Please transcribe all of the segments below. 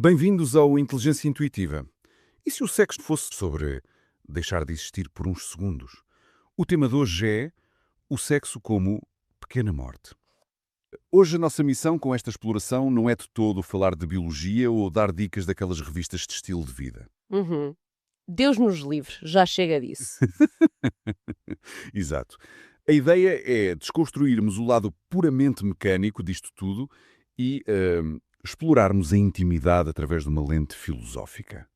Bem-vindos ao Inteligência Intuitiva. E se o sexo fosse sobre deixar de existir por uns segundos? O tema de hoje é o sexo como pequena morte. Hoje a nossa missão com esta exploração não é de todo falar de biologia ou dar dicas daquelas revistas de estilo de vida. Uhum. Deus nos livre, já chega disso. Exato. A ideia é desconstruirmos o lado puramente mecânico disto tudo e explorarmos a intimidade através de uma lente filosófica.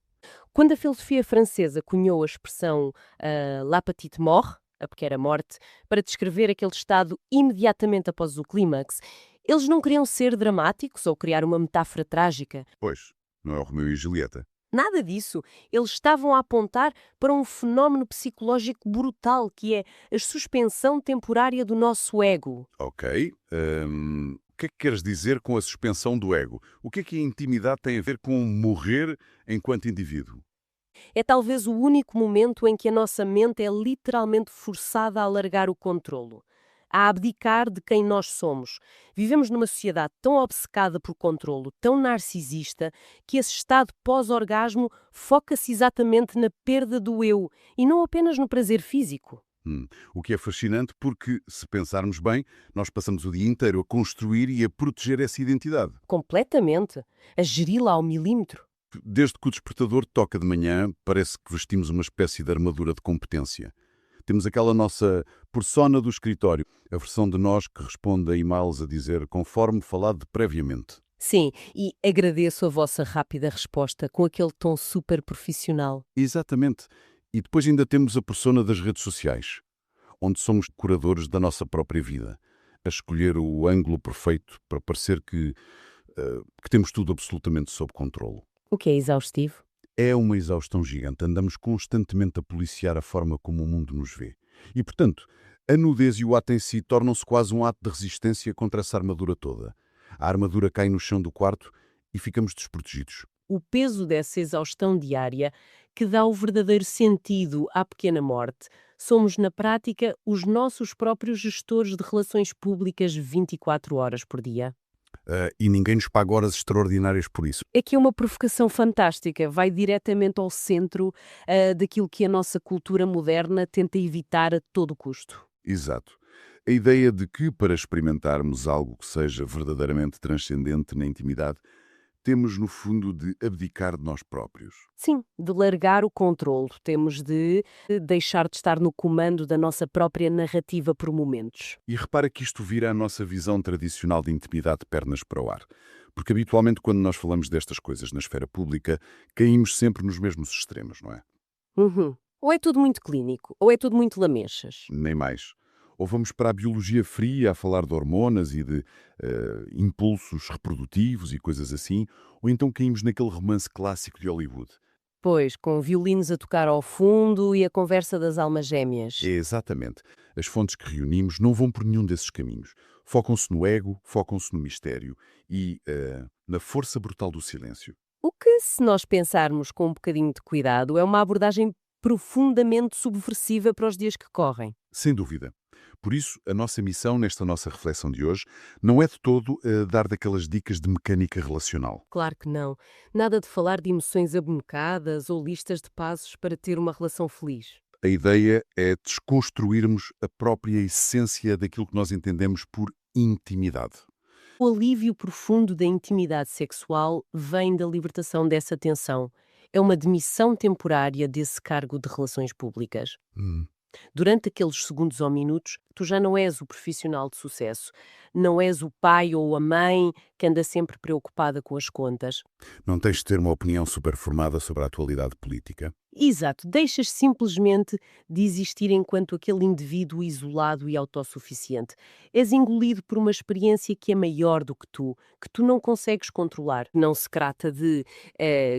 Quando a filosofia francesa cunhou a expressão la petite mort, a pequena morte, para descrever aquele estado imediatamente após o clímax, eles não queriam ser dramáticos ou criar uma metáfora trágica. Pois, não é o Romeu e Julieta. Nada disso. Eles estavam a apontar para um fenómeno psicológico brutal, que é a suspensão temporária do nosso ego. Ok. O que é que queres dizer com a suspensão do ego? O que é que a intimidade tem a ver com morrer enquanto indivíduo? É talvez o único momento em que a nossa mente é literalmente forçada a largar o controlo, a abdicar de quem nós somos. Vivemos numa sociedade tão obcecada por controlo, tão narcisista, que esse estado pós-orgasmo foca-se exatamente na perda do eu e não apenas no prazer físico. O que é fascinante porque, se pensarmos bem, nós passamos o dia inteiro a construir e a proteger essa identidade. Completamente. A geri-la ao milímetro. Desde que o despertador toca de manhã, parece que vestimos uma espécie de armadura de competência. Temos aquela nossa persona do escritório, a versão de nós que responde a e-mails a dizer conforme falado previamente. Sim, e agradeço a vossa rápida resposta com aquele tom super profissional. Exatamente. E depois ainda temos a persona das redes sociais, onde somos curadores da nossa própria vida, a escolher o ângulo perfeito para parecer que temos tudo absolutamente sob controlo. O que é exaustivo? É uma exaustão gigante. Andamos constantemente a policiar a forma como o mundo nos vê. E, portanto, a nudez e o ato em si tornam-se quase um ato de resistência contra essa armadura toda. A armadura cai no chão do quarto e ficamos desprotegidos. O peso dessa exaustão diária que dá o verdadeiro sentido à pequena morte. Somos, na prática, os nossos próprios gestores de relações públicas 24 horas por dia. E ninguém nos paga horas extraordinárias por isso. É que é uma provocação fantástica, vai diretamente ao centro daquilo que a nossa cultura moderna tenta evitar a todo custo. Exato. A ideia de que, para experimentarmos algo que seja verdadeiramente transcendente na intimidade, temos, no fundo, de abdicar de nós próprios. Sim, de largar o controlo, temos de deixar de estar no comando da nossa própria narrativa por momentos. E repara que isto vira a nossa visão tradicional de intimidade de pernas para o ar. Porque habitualmente, quando nós falamos destas coisas na esfera pública, caímos sempre nos mesmos extremos, não é? Uhum. Ou é tudo muito clínico, ou é tudo muito lamechas. Nem mais. Ou vamos para a biologia fria a falar de hormonas e de impulsos reprodutivos e coisas assim, ou então caímos naquele romance clássico de Hollywood. Pois, com violinos a tocar ao fundo e a conversa das almas É gêmeas. exatamente. As fontes que reunimos não vão por nenhum desses caminhos. Focam-se no ego, focam-se no mistério e na força brutal do silêncio. O que, se nós pensarmos com um bocadinho de cuidado, é uma abordagem profundamente subversiva para os dias que correm. Sem dúvida. Por isso, a nossa missão nesta nossa reflexão de hoje não é de todo dar daquelas dicas de mecânica relacional. Claro que não. Nada de falar de emoções abonecadas ou listas de passos para ter uma relação feliz. A ideia é desconstruirmos a própria essência daquilo que nós entendemos por intimidade. O alívio profundo da intimidade sexual vem da libertação dessa tensão. É uma demissão temporária desse cargo de relações públicas. Hum. Durante aqueles segundos ou minutos, tu já não és o profissional de sucesso. Não és o pai ou a mãe que anda sempre preocupada com as contas. Não tens de ter uma opinião super formada sobre a atualidade política. Exato, deixas simplesmente de existir enquanto aquele indivíduo isolado e autossuficiente. És engolido por uma experiência que é maior do que tu não consegues controlar. Não se trata de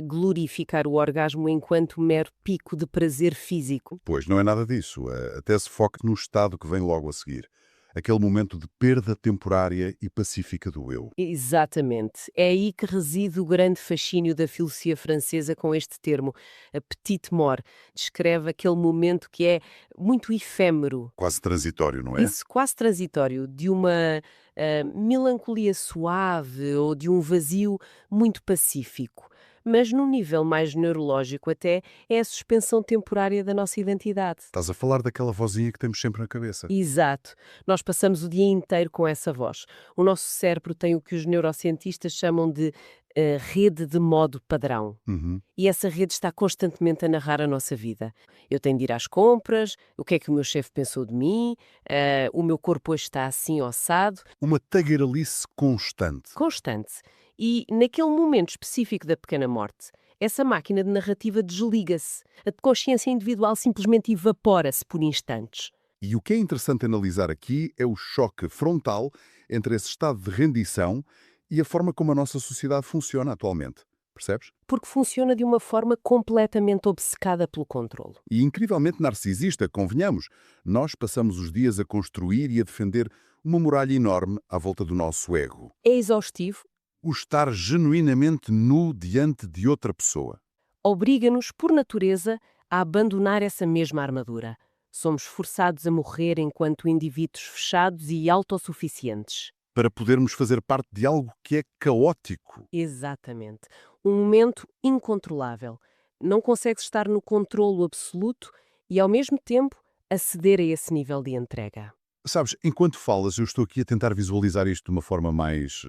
glorificar o orgasmo enquanto mero pico de prazer físico. Pois, não é nada disso. Até se foca no estado que vem logo a seguir. Aquele momento de perda temporária e pacífica do eu. Exatamente. É aí que reside o grande fascínio da filosofia francesa com este termo. A petite mort descreve aquele momento que é muito efêmero, Quase transitório, não é? isso quase transitório, de uma melancolia suave ou de um vazio muito pacífico. Mas num nível mais neurológico até, é a suspensão temporária da nossa identidade. Estás a falar daquela vozinha que temos sempre na cabeça. Exato. Nós passamos o dia inteiro com essa voz. O nosso cérebro tem o que os neurocientistas chamam de rede de modo padrão. Uhum. E essa rede está constantemente a narrar a nossa vida. Eu tenho de ir às compras, o que é que o meu chefe pensou de mim, o meu corpo hoje está assim ossado. Uma tagarelice constante. Constante. E naquele momento específico da pequena morte, essa máquina de narrativa desliga-se. A consciência individual simplesmente evapora-se por instantes. E o que é interessante analisar aqui é o choque frontal entre esse estado de rendição e a forma como a nossa sociedade funciona atualmente. Percebes? Porque funciona de uma forma completamente obcecada pelo controlo. E incrivelmente narcisista, convenhamos. Nós passamos os dias a construir e a defender uma muralha enorme à volta do nosso ego. É exaustivo, O estar genuinamente nu diante de outra pessoa. obriga-nos, por natureza, a abandonar essa mesma armadura. Somos forçados a morrer enquanto indivíduos fechados e autossuficientes. Para podermos fazer parte de algo que é caótico. Exatamente. Um momento incontrolável. Não consegues estar no controlo absoluto e, ao mesmo tempo, aceder a esse nível de entrega. Sabes, enquanto falas, eu estou aqui a tentar visualizar isto de uma forma mais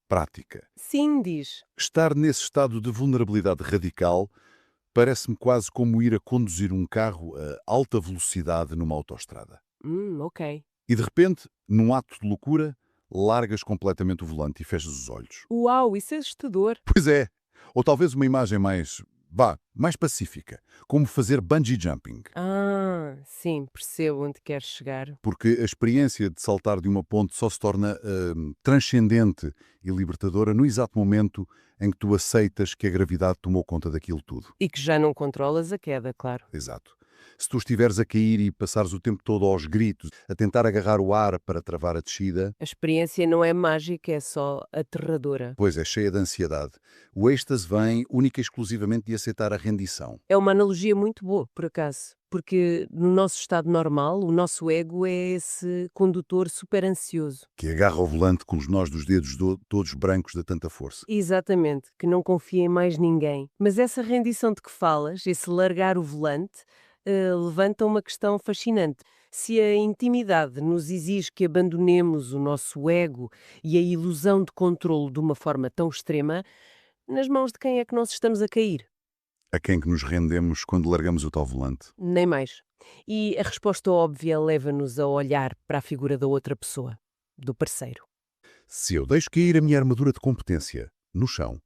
prática. Sim, diz. Estar nesse estado de vulnerabilidade radical parece-me quase como ir a conduzir um carro a alta velocidade numa autoestrada. Ok. E de repente, num ato de loucura, largas completamente o volante e fechas os olhos. Uau, isso é assustador. Pois é. Ou talvez uma imagem mais pacífica, como fazer bungee jumping. Sim, percebo onde queres chegar. Porque a experiência de saltar de uma ponte só se torna transcendente e libertadora no exato momento em que tu aceitas que a gravidade tomou conta daquilo tudo. E que já não controlas a queda, claro. Exato. Se tu estiveres a cair e passares o tempo todo aos gritos, a tentar agarrar o ar para travar a descida, A experiência não é mágica, é só aterradora. pois é cheia de ansiedade. O êxtase vem única e exclusivamente de aceitar a rendição. É uma analogia muito boa, por acaso, porque no nosso estado normal, o nosso ego é esse condutor super ansioso. Que agarra o volante com os nós dos dedos todos brancos de tanta força. Exatamente, que não confia em mais ninguém. Mas essa rendição de que falas, esse largar o volante, levanta uma questão fascinante. Se a intimidade nos exige que abandonemos o nosso ego e a ilusão de controlo de uma forma tão extrema, nas mãos de quem é que nós estamos a cair? A quem que nos rendemos quando largamos o tal volante? Nem mais. E a resposta óbvia leva-nos a olhar para a figura da outra pessoa, do parceiro. Se eu deixo cair a minha armadura de competência no chão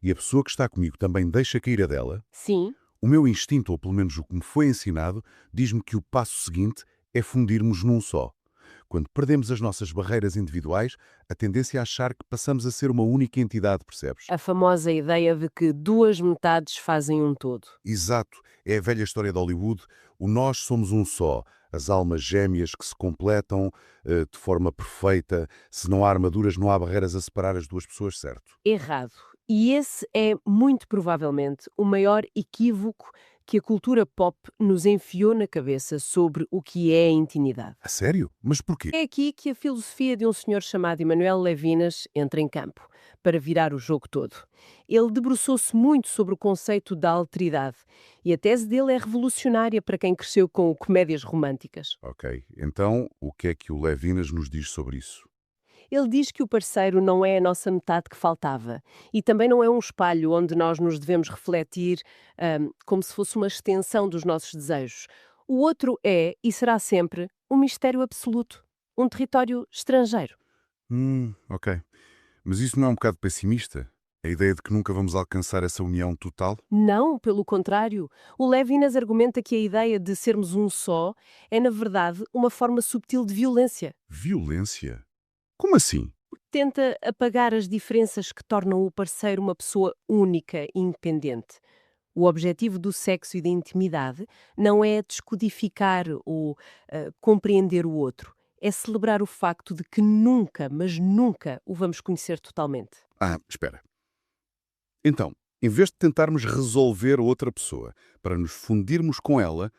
e a pessoa que está comigo também deixa cair a dela, Sim, o meu instinto, ou pelo menos o que me foi ensinado, diz-me que o passo seguinte é fundirmos num só. Quando perdemos as nossas barreiras individuais, a tendência é achar que passamos a ser uma única entidade, percebes? a famosa ideia de que duas metades fazem um todo. Exato. É a velha história de Hollywood. O nós somos um só. As almas gêmeas que se completam de forma perfeita. Se não há armaduras, não há barreiras a separar as duas pessoas, certo? Errado. E esse é, muito provavelmente, o maior equívoco que a cultura pop nos enfiou na cabeça sobre o que é a intimidade. A sério? Mas porquê? É aqui que a filosofia de um senhor chamado Emanuel Levinas entra em campo, para virar o jogo todo. Ele debruçou-se muito sobre o conceito da alteridade, e a tese dele é revolucionária para quem cresceu com comédias românticas. Ok. Então, o que é que o Levinas nos diz sobre isso? Ele diz que o parceiro não é a nossa metade que faltava e também não é um espelho onde nós nos devemos refletir como se fosse uma extensão dos nossos desejos. O outro é, e será sempre, um mistério absoluto, um território estrangeiro. Ok. Mas isso não é um bocado pessimista? A ideia de que nunca vamos alcançar essa união total? Não, pelo contrário. O Levinas argumenta que a ideia de sermos um só é, na verdade, uma forma subtil de violência. Violência? Como assim? Tenta apagar as diferenças que tornam o parceiro uma pessoa única e independente. O objetivo do sexo e da intimidade não é descodificar ou compreender o outro. É celebrar o facto de que nunca, mas nunca, o vamos conhecer totalmente. Espera. Então, em vez de tentarmos resolver a outra pessoa para nos fundirmos com ela,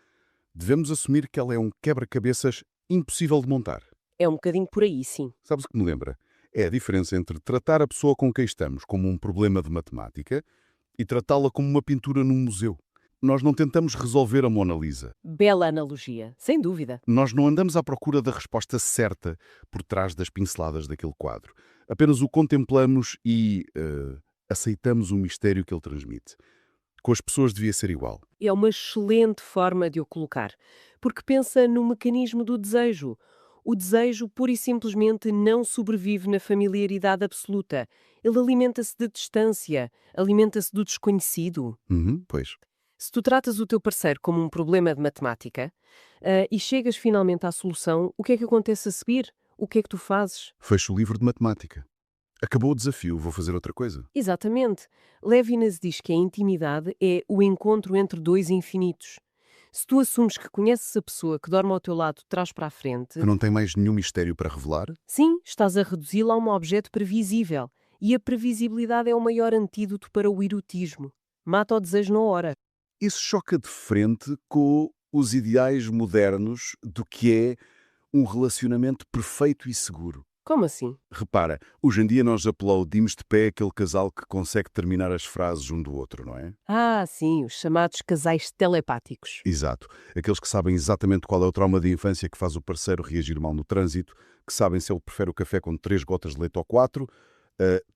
devemos assumir que ela é um quebra-cabeças impossível de montar. É um bocadinho por aí, sim. Sabes o que me lembra? É a diferença entre tratar a pessoa com quem estamos como um problema de matemática e tratá-la como uma pintura num museu. Nós não tentamos resolver a Mona Lisa. Bela analogia, sem dúvida. Nós não andamos à procura da resposta certa por trás das pinceladas daquele quadro. Apenas o contemplamos e aceitamos o mistério que ele transmite. Com as pessoas devia ser igual. É uma excelente forma de o colocar, porque pensa no mecanismo do desejo. O desejo, pura e simplesmente, não sobrevive na familiaridade absoluta. Ele alimenta-se de distância, alimenta-se do desconhecido. Uhum, pois. Se tu tratas o teu parceiro como um problema de matemática, e chegas finalmente à solução, o que é que acontece a seguir? O que é que tu fazes? Fecho o livro de matemática. Acabou o desafio, vou fazer outra coisa. Exatamente. Levinas diz que a intimidade é o encontro entre dois infinitos. Se tu assumes que conheces a pessoa que dorme ao teu lado de trás para a frente, Que não tem mais nenhum mistério para revelar? sim, estás a reduzi-la a um objeto previsível. E a previsibilidade é o maior antídoto para o erotismo. Mata o desejo na hora. Isso choca de frente com os ideais modernos do que é um relacionamento perfeito e seguro. Como assim? Repara, hoje em dia nós aplaudimos de pé aquele casal que consegue terminar as frases um do outro, não é? Ah, sim, os chamados casais telepáticos. Exato. Aqueles que sabem exatamente qual é o trauma de infância que faz o parceiro reagir mal no trânsito, que sabem se ele prefere o café com 3 gotas de leite ou 4,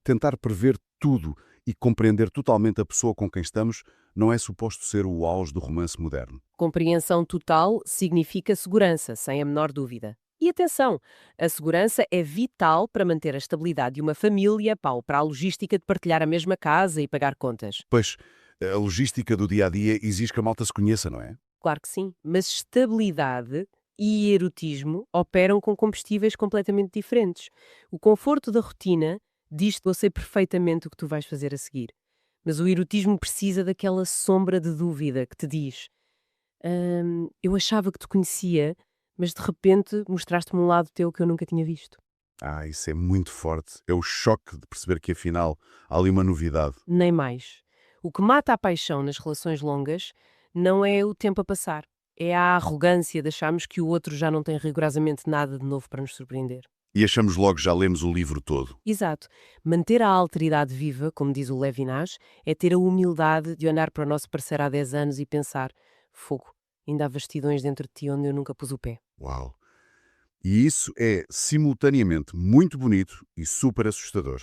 tentar prever tudo e compreender totalmente a pessoa com quem estamos não é suposto ser o auge do romance moderno. Compreensão total significa segurança, sem a menor dúvida. E atenção, a segurança é vital para manter a estabilidade de uma família, pá, ou para a logística de partilhar a mesma casa e pagar contas. Pois, a logística do dia-a-dia exige que a malta se conheça, não é? Claro que sim, mas estabilidade e erotismo operam com combustíveis completamente diferentes. O conforto da rotina diz-te: eu sei perfeitamente o que tu vais fazer a seguir. Mas o erotismo precisa daquela sombra de dúvida que te diz: eu achava que te conhecia, mas de repente mostraste-me um lado teu que eu nunca tinha visto. Ah, isso é muito forte. É o choque de perceber que afinal há ali uma novidade. Nem mais. O que mata a paixão nas relações longas não é o tempo a passar. É a arrogância de acharmos que o outro já não tem rigorosamente nada de novo para nos surpreender. E achamos logo que já lemos o livro todo. Exato. Manter a alteridade viva, como diz o Levinas, é ter a humildade de olhar para o nosso parceiro há 10 anos e pensar: fogo, ainda há vastidões dentro de ti onde eu nunca pus o pé. Uau! E isso é simultaneamente muito bonito e super assustador.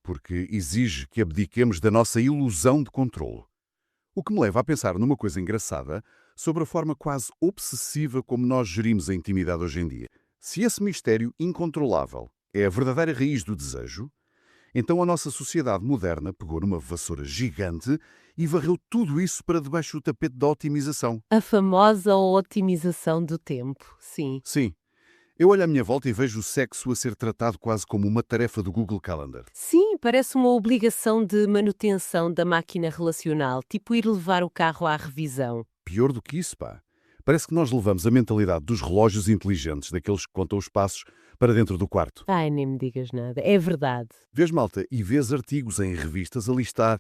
Porque exige que abdiquemos da nossa ilusão de controlo. O que me leva a pensar numa coisa engraçada sobre a forma quase obsessiva como nós gerimos a intimidade hoje em dia. Se esse mistério incontrolável é a verdadeira raiz do desejo, então a nossa sociedade moderna pegou numa vassoura gigante e varreu tudo isso para debaixo do tapete da otimização. A famosa otimização do tempo, sim. Sim, eu olho à minha volta e vejo o sexo a ser tratado quase como uma tarefa do Google Calendar. Sim, parece uma obrigação de manutenção da máquina relacional, tipo ir levar o carro à revisão. Pior do que isso, pá. Parece que nós levamos a mentalidade dos relógios inteligentes, daqueles que contam os passos, para dentro do quarto. Ai, nem me digas nada. É verdade. Vês, malta, e vês artigos em revistas a listar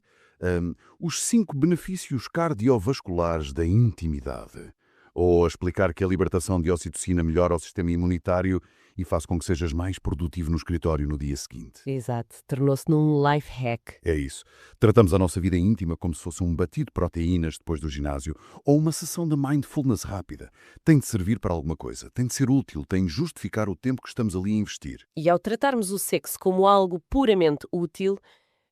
os 5 benefícios cardiovasculares da intimidade. Ou a explicar que a libertação de ocitocina melhora o sistema imunitário e faz com que sejas mais produtivo no escritório no dia seguinte. Exato. Tornou-se num life hack. É isso. Tratamos a nossa vida íntima como se fosse um batido de proteínas depois do ginásio ou uma sessão de mindfulness rápida. Tem de servir para alguma coisa, tem de ser útil, tem de justificar o tempo que estamos ali a investir. E ao tratarmos o sexo como algo puramente útil,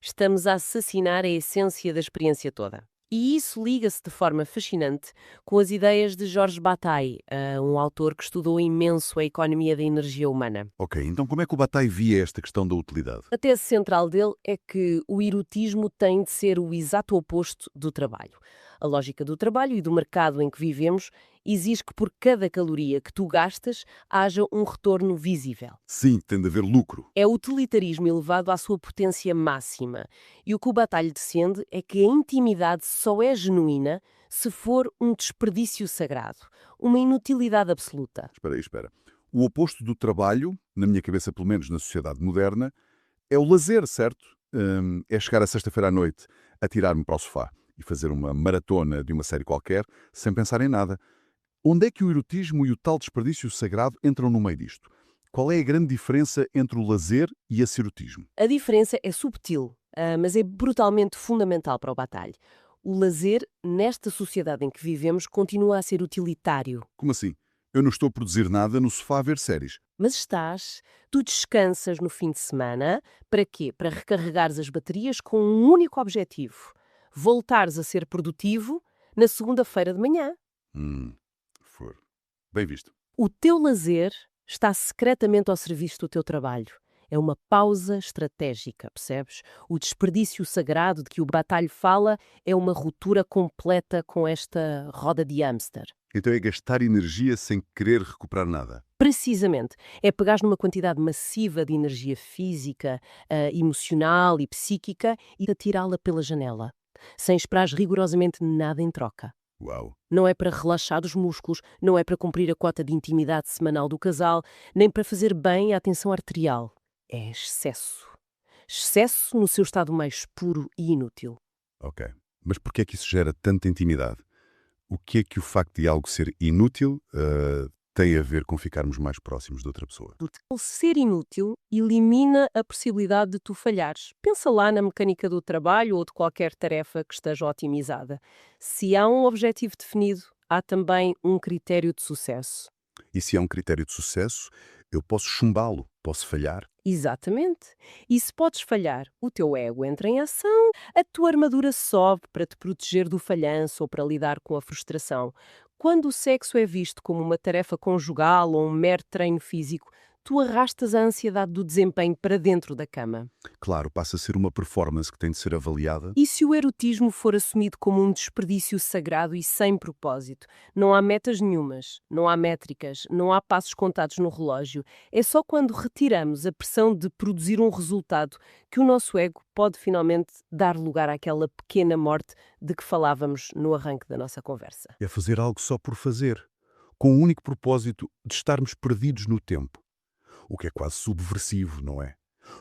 estamos a assassinar a essência da experiência toda. E isso liga-se de forma fascinante com as ideias de Georges Bataille, um autor que estudou imenso a economia da energia humana. Ok, então como é que o Bataille via esta questão da utilidade? A tese central dele é que o erotismo tem de ser o exato oposto do trabalho. A lógica do trabalho e do mercado em que vivemos exige que por cada caloria que tu gastas haja um retorno visível. Sim, tem de haver lucro. É o utilitarismo elevado à sua potência máxima. E o que o Bataille defende é que a intimidade só é genuína se for um desperdício sagrado, uma inutilidade absoluta. Espera aí, espera. O oposto do trabalho, na minha cabeça pelo menos na sociedade moderna, é o lazer, certo? É chegar a sexta-feira à noite, atirar-me para o sofá e fazer uma maratona de uma série qualquer, sem pensar em nada. Onde é que o erotismo e o tal desperdício sagrado entram no meio disto? Qual é a grande diferença entre o lazer e esse erotismo? A diferença é subtil. mas é brutalmente fundamental para o Batalha. O lazer, nesta sociedade em que vivemos, continua a ser utilitário. Como assim? Eu não estou a produzir nada no sofá a ver séries. Mas tu descansas no fim de semana, para quê? Para recarregares as baterias com um único objetivo: voltares a ser produtivo na segunda-feira de manhã. For. Bem visto. O teu lazer está secretamente ao serviço do teu trabalho. É uma pausa estratégica, percebes? O desperdício sagrado de que o Batalha fala é uma ruptura completa com esta roda de hamster. Então é gastar energia sem querer recuperar nada. Precisamente. É pegar numa quantidade massiva de energia física, emocional e psíquica e atirá-la pela janela, sem esperar rigorosamente nada em troca. Uau. Não é para relaxar os músculos, não é para cumprir a cota de intimidade semanal do casal, nem para fazer bem à tensão arterial. É excesso. Excesso no seu estado mais puro e inútil. Ok. Mas porquê é que isso gera tanta intimidade? O que é que o facto de algo ser inútil tem a ver com ficarmos mais próximos de outra pessoa? O ser inútil elimina a possibilidade de tu falhares. Pensa lá na mecânica do trabalho ou de qualquer tarefa que esteja otimizada. Se há um objetivo definido, há também um critério de sucesso. E se há um critério de sucesso, eu posso chumbá-lo, posso falhar. Exatamente. E se podes falhar, o teu ego entra em ação, a tua armadura sobe para te proteger do falhanço ou para lidar com a frustração. Quando o sexo é visto como uma tarefa conjugal ou um mero treino físico, tu arrastas a ansiedade do desempenho para dentro da cama. Claro, passa a ser uma performance que tem de ser avaliada. E se o erotismo for assumido como um desperdício sagrado e sem propósito? Não há metas nenhumas, não há métricas, não há passos contados no relógio. É só quando retiramos a pressão de produzir um resultado que o nosso ego pode finalmente dar lugar àquela pequena morte de que falávamos no arranque da nossa conversa. É fazer algo só por fazer, com o único propósito de estarmos perdidos no tempo. O que é quase subversivo, não é?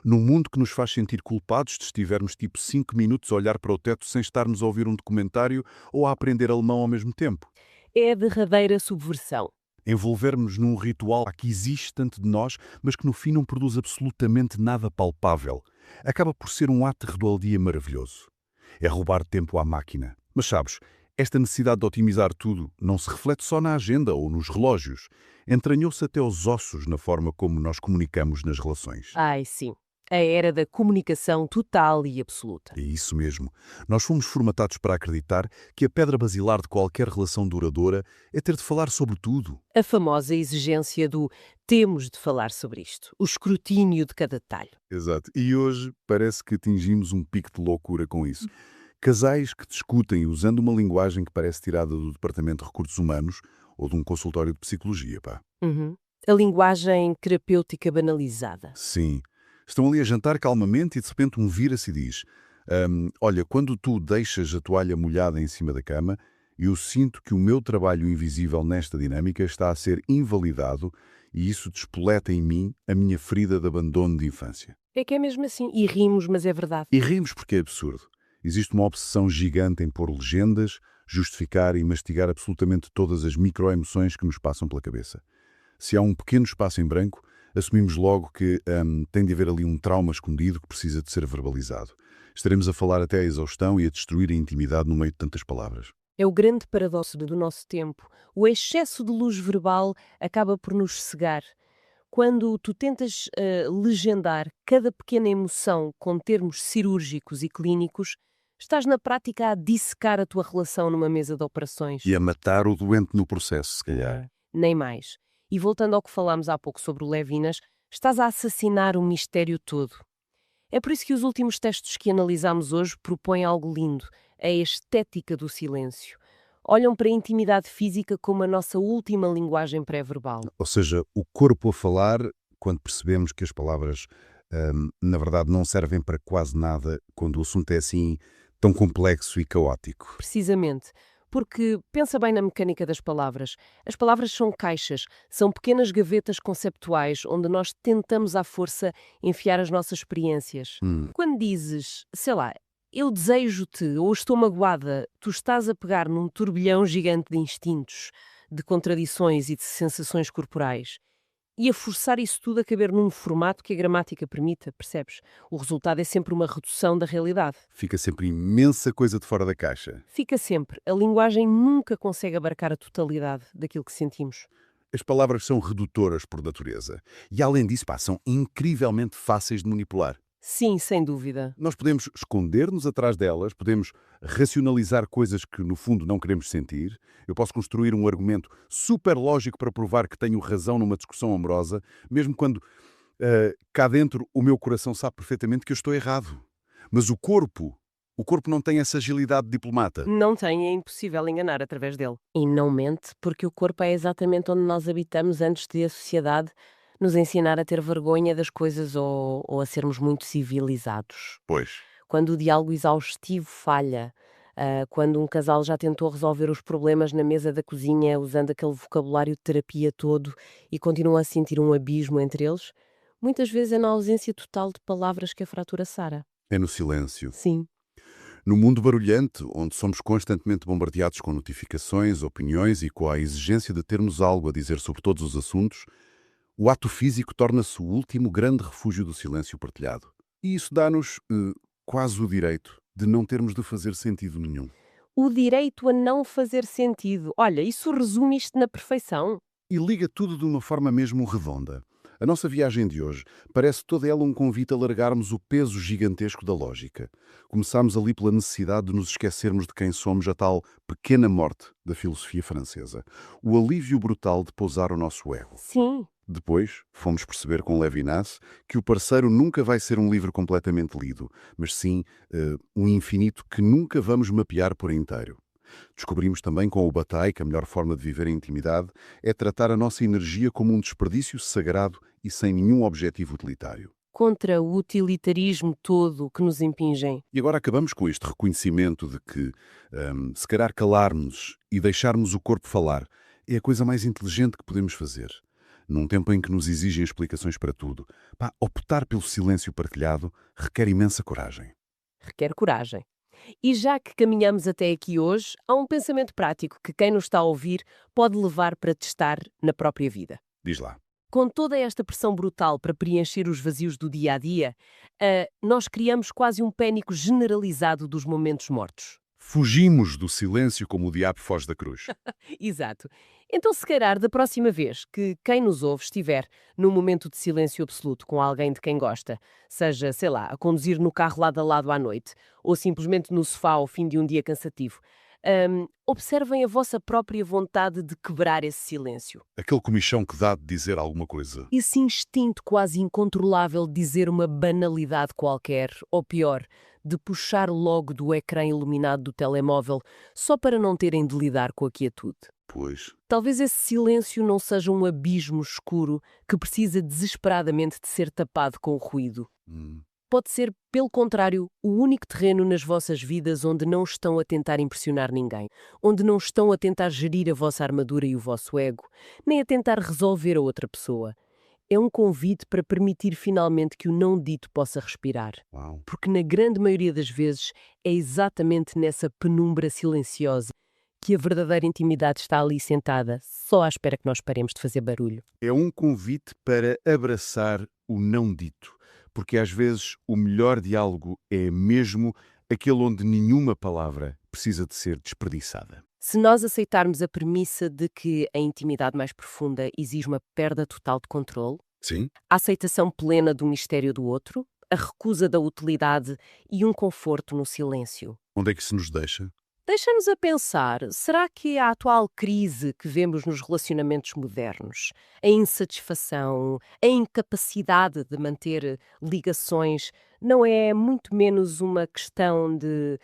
Num mundo que nos faz sentir culpados de estivermos tipo 5 minutos a olhar para o teto sem estarmos a ouvir um documentário ou a aprender alemão ao mesmo tempo. É a derradeira subversão. Envolvermos num ritual que existe tanto de nós, mas que no fim não produz absolutamente nada palpável. Acaba por ser um ato do dia maravilhoso. É roubar tempo à máquina. Mas sabes, esta necessidade de otimizar tudo não se reflete só na agenda ou nos relógios. Entranhou-se até aos ossos na forma como nós comunicamos nas relações. Ai, sim. A era da comunicação total e absoluta. É isso mesmo. Nós fomos formatados para acreditar que a pedra basilar de qualquer relação duradoura é ter de falar sobre tudo. A famosa exigência do temos de falar sobre isto, o escrutínio de cada detalhe. Exato. E hoje parece que atingimos um pico de loucura com isso. Casais que discutem usando uma linguagem que parece tirada do Departamento de Recursos Humanos ou de um consultório de psicologia, pá. A linguagem terapêutica banalizada. Sim. Estão ali a jantar calmamente e de repente um vira-se e diz: olha, quando tu deixas a toalha molhada em cima da cama, eu sinto que o meu trabalho invisível nesta dinâmica está a ser invalidado e isso despoleta em mim a minha ferida de abandono de infância. É que é mesmo assim. E rimos, mas é verdade. E rimos porque é absurdo. Existe uma obsessão gigante em pôr legendas, justificar e mastigar absolutamente todas as microemoções que nos passam pela cabeça. Se há um pequeno espaço em branco, assumimos logo que tem de haver ali um trauma escondido que precisa de ser verbalizado. Estaremos a falar até à exaustão e a destruir a intimidade no meio de tantas palavras. É o grande paradoxo do nosso tempo. O excesso de luz verbal acaba por nos cegar. Quando tu tentas legendar cada pequena emoção com termos cirúrgicos e clínicos, estás na prática a dissecar a tua relação numa mesa de operações. E a matar o doente no processo, se calhar. Nem mais. E voltando ao que falámos há pouco sobre o Levinas, estás a assassinar o mistério todo. É por isso que os últimos textos que analisámos hoje propõem algo lindo, a estética do silêncio. Olham para a intimidade física como a nossa última linguagem pré-verbal. Ou seja, o corpo a falar, quando percebemos que as palavras, na verdade, não servem para quase nada, quando o assunto é assim tão complexo e caótico. Precisamente. Porque pensa bem na mecânica das palavras. As palavras são caixas, são pequenas gavetas conceptuais onde nós tentamos à força enfiar as nossas experiências. Quando dizes, sei lá, eu desejo-te ou estou magoada, tu estás a pegar num turbilhão gigante de instintos, de contradições e de sensações corporais. e a forçar isso tudo a caber num formato que a gramática permita, percebes? O resultado é sempre uma redução da realidade. Fica sempre imensa coisa de fora da caixa. Fica sempre. A linguagem nunca consegue abarcar a totalidade daquilo que sentimos. As palavras são redutoras por natureza. E além disso, são incrivelmente fáceis de manipular. Sim, sem dúvida. Nós podemos esconder-nos atrás delas, podemos racionalizar coisas que no fundo não queremos sentir. Eu posso construir um argumento super lógico para provar que tenho razão numa discussão amorosa, mesmo quando cá dentro o meu coração sabe perfeitamente que eu estou errado. Mas o corpo não tem essa agilidade de diplomata. Não tem, é impossível enganar através dele. E não mente, porque o corpo é exatamente onde nós habitamos antes de a sociedade nos ensinar a ter vergonha das coisas ou a sermos muito civilizados. Pois. Quando o diálogo exaustivo falha, quando um casal já tentou resolver os problemas na mesa da cozinha usando aquele vocabulário de terapia todo e continua a sentir um abismo entre eles, muitas vezes é na ausência total de palavras que a fratura sara. É no silêncio. Sim. No mundo barulhento, onde somos constantemente bombardeados com notificações, opiniões e com a exigência de termos algo a dizer sobre todos os assuntos, o ato físico torna-se o último grande refúgio do silêncio partilhado. E isso dá-nos quase o direito de não termos de fazer sentido nenhum. O direito a não fazer sentido. Olha, isso resume isto na perfeição. E liga tudo de uma forma mesmo redonda. A nossa viagem de hoje parece toda ela um convite a largarmos o peso gigantesco da lógica. Começámos ali pela necessidade de nos esquecermos de quem somos, a tal pequena morte da filosofia francesa. O alívio brutal de pousar o nosso ego. Sim. Depois, fomos perceber com Levinas que o parceiro nunca vai ser um livro completamente lido, mas sim um infinito que nunca vamos mapear por inteiro. Descobrimos também com o Bataille que a melhor forma de viver em intimidade é tratar a nossa energia como um desperdício sagrado e sem nenhum objetivo utilitário. Contra o utilitarismo todo que nos impingem. E agora acabamos com este reconhecimento de que, se calhar calarmos e deixarmos o corpo falar é a coisa mais inteligente que podemos fazer. Num tempo em que nos exigem explicações para tudo, optar pelo silêncio partilhado requer imensa coragem. Requer coragem. E já que caminhamos até aqui hoje, há um pensamento prático que quem nos está a ouvir pode levar para testar na própria vida. Diz lá. Com toda esta pressão brutal para preencher os vazios do dia-a-dia, nós criamos quase um pânico generalizado dos momentos mortos. Fugimos do silêncio como o diabo foge da cruz. Exato. Então, se calhar, da próxima vez que quem nos ouve estiver num momento de silêncio absoluto com alguém de quem gosta, seja, sei lá, a conduzir no carro lado a lado à noite, ou simplesmente no sofá ao fim de um dia cansativo, observem a vossa própria vontade de quebrar esse silêncio. Aquele comichão que dá de dizer alguma coisa. Esse instinto quase incontrolável de dizer uma banalidade qualquer, ou pior, de puxar logo do ecrã iluminado do telemóvel só para não terem de lidar com a quietude. Pois. Talvez esse silêncio não seja um abismo escuro que precisa desesperadamente de ser tapado com o ruído. Pode ser, pelo contrário, o único terreno nas vossas vidas onde não estão a tentar impressionar ninguém, onde não estão a tentar gerir a vossa armadura e o vosso ego, nem a tentar resolver a outra pessoa. É um convite para permitir finalmente que o não dito possa respirar. Uau. Porque na grande maioria das vezes é exatamente nessa penumbra silenciosa que a verdadeira intimidade está ali sentada, só à espera que nós paremos de fazer barulho. É um convite para abraçar o não dito, porque às vezes o melhor diálogo é mesmo aquele onde nenhuma palavra precisa de ser desperdiçada. Se nós aceitarmos a premissa de que a intimidade mais profunda exige uma perda total de controle, Sim? a aceitação plena do mistério do outro, a recusa da utilidade e um conforto no silêncio. Onde é que isso nos deixa? Deixa-nos a pensar, será que a atual crise que vemos nos relacionamentos modernos, a insatisfação, a incapacidade de manter ligações, não é muito menos uma questão de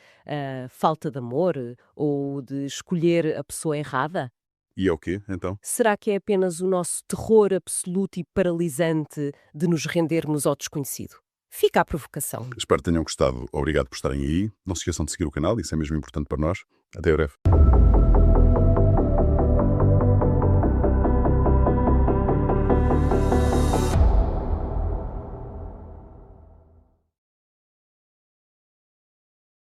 falta de amor ou de escolher a pessoa errada? E é o quê, então? Será que é apenas o nosso terror absoluto e paralisante de nos rendermos ao desconhecido? Fica a provocação. Espero que tenham gostado. Obrigado por estarem aí. Não se esqueçam de seguir o canal, isso é mesmo importante para nós. Até breve.